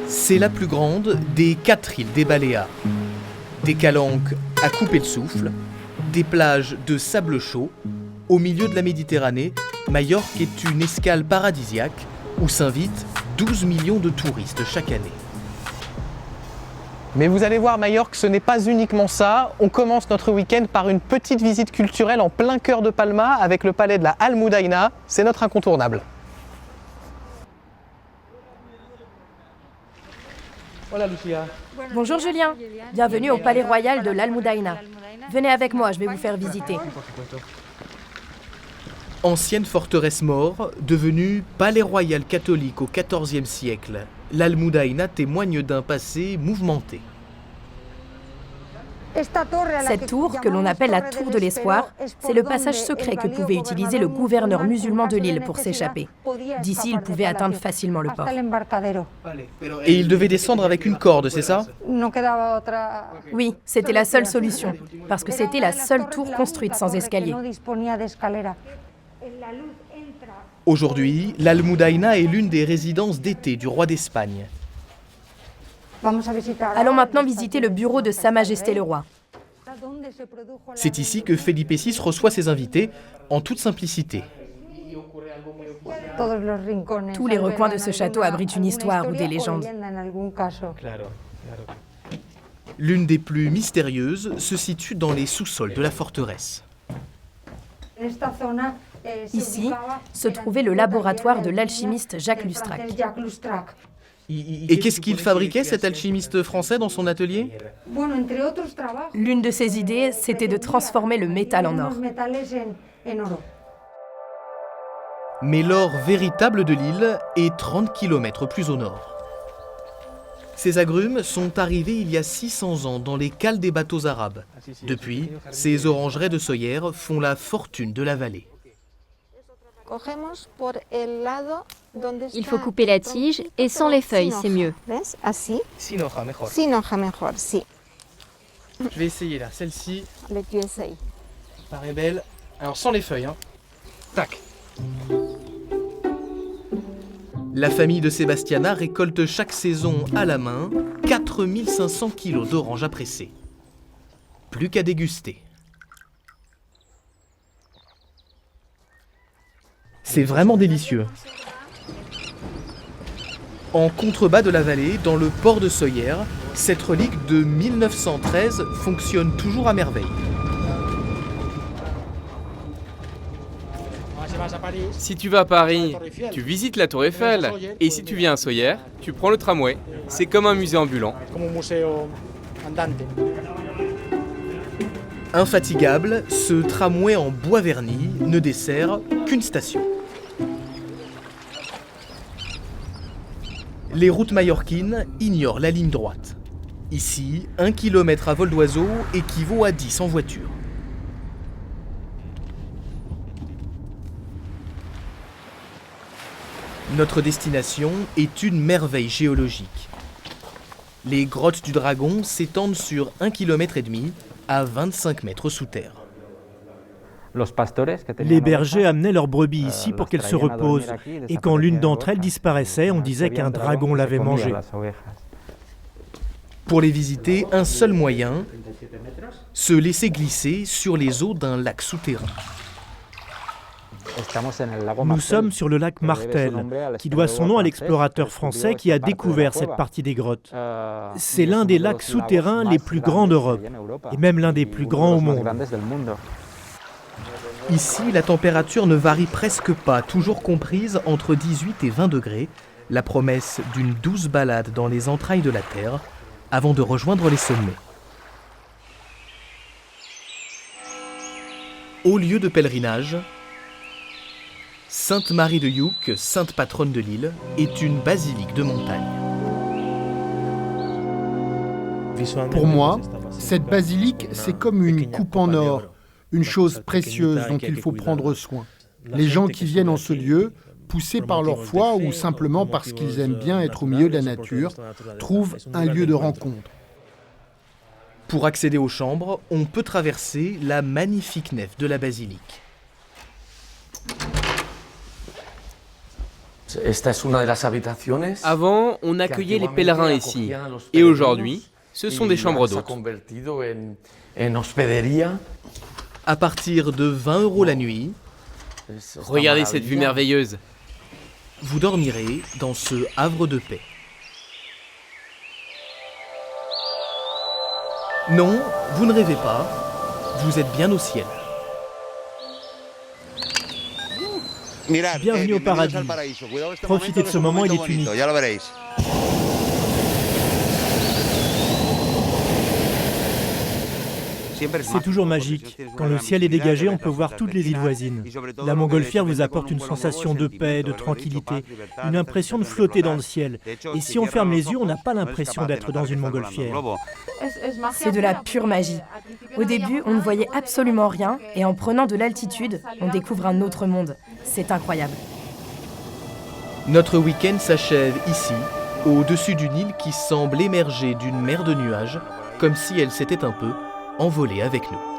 C'est la plus grande des 4 îles des Baléares. Des calanques à couper le souffle, des plages de sable chaud. Au milieu de la Méditerranée, Majorque est une escale paradisiaque où s'invitent 12 millions de touristes chaque année. Mais vous allez voir, Majorque, ce n'est pas uniquement ça. On commence notre week-end par une petite visite culturelle en plein cœur de Palma avec le palais de la Almudaina. C'est notre incontournable. Hola, Lucia. Bonjour Julien, bienvenue au palais royal de l'Almudaina. Venez avec moi, je vais vous faire visiter. Ancienne forteresse maure, devenue palais royal catholique au XIVe siècle, l'Almudaina témoigne d'un passé mouvementé. Cette tour, que l'on appelle la tour de l'espoir, c'est le passage secret que pouvait utiliser le gouverneur musulman de l'île pour s'échapper. D'ici, il pouvait atteindre facilement le port. Et il devait descendre avec une corde, c'est ça? Oui, c'était la seule solution, parce que c'était la seule tour construite sans escalier. Aujourd'hui, l'Almudaina est l'une des résidences d'été du roi d'Espagne. Allons maintenant visiter le bureau de Sa Majesté le Roi. C'est ici que Felipe VI reçoit ses invités en toute simplicité. Tous les recoins de ce château abritent une histoire ou des légendes. L'une des plus mystérieuses se situe dans les sous-sols de la forteresse. Ici se trouvait le laboratoire de l'alchimiste Jacques Lustrac. Et qu'est-ce qu'il fabriquait, cet alchimiste français, dans son atelier? L'une de ses idées, c'était de transformer le métal en or. Mais l'or véritable de l'île est 30 km plus au nord. Ces agrumes sont arrivés il y a 600 ans dans les cales des bateaux arabes. Depuis, ces orangeraies de Sóller font la fortune de la vallée. Il faut couper la tige et sans les feuilles, c'est mieux. Je vais essayer là, celle-ci paraît belle. Alors sans les feuilles, hein. Tac. La famille de Sebastiana récolte chaque saison à la main 4500 kg d'oranges à presser. Plus qu'à déguster. C'est vraiment délicieux. En contrebas de la vallée, dans le port de Sóller, cette relique de 1913 fonctionne toujours à merveille. Si tu vas à Paris, tu visites la Tour Eiffel. Et si tu viens à Sóller, tu prends le tramway. C'est comme un musée ambulant. Infatigable, ce tramway en bois verni ne dessert qu'une station. Les routes majorquines ignorent la ligne droite. Ici, 1 km à vol d'oiseau équivaut à 10 en voiture. Notre destination est une merveille géologique. Les grottes du Dragon s'étendent sur 1,5 km à 25 mètres sous terre. Les bergers amenaient leurs brebis ici pour qu'elles se reposent. Et quand l'une d'entre elles disparaissait, on disait qu'un dragon l'avait mangée. Pour les visiter, un seul moyen, se laisser glisser sur les eaux d'un lac souterrain. Nous sommes sur le lac Martel, qui doit son nom à l'explorateur français qui a découvert cette partie des grottes. C'est l'un des lacs souterrains les plus grands d'Europe, et même l'un des plus grands au monde. Ici, la température ne varie presque pas, toujours comprise entre 18 et 20 degrés, la promesse d'une douce balade dans les entrailles de la Terre, avant de rejoindre les sommets. Au lieu de pèlerinage, Sainte-Marie de Youc, sainte patronne de l'île, est une basilique de montagne. Pour moi, cette basilique, c'est comme une coupe en or, une chose précieuse dont il faut prendre soin. Les gens qui viennent en ce lieu, poussés par leur foi ou simplement parce qu'ils aiment bien être au milieu de la nature, trouvent un lieu de rencontre. Pour accéder aux chambres, on peut traverser la magnifique nef de la basilique. Avant, on accueillait les pèlerins ici. Et aujourd'hui, ce sont des chambres d'hôtes. À partir de 20 € la nuit, Regardez cette vue merveilleuse. vous dormirez dans ce havre de paix. Non, vous ne rêvez pas, vous êtes bien au ciel. Bienvenue au paradis. Profitez de ce moment, il est unique. C'est toujours magique. Quand le ciel est dégagé, on peut voir toutes les îles voisines. La montgolfière vous apporte une sensation de paix, de tranquillité, une impression de flotter dans le ciel. Et si on ferme les yeux, on n'a pas l'impression d'être dans une montgolfière. C'est de la pure magie. Au début, on ne voyait absolument rien, et en prenant de l'altitude, on découvre un autre monde. C'est incroyable. Notre week-end s'achève ici, au-dessus d'une île qui semble émerger d'une mer de nuages, comme si elle s'était un peu envolée avec nous.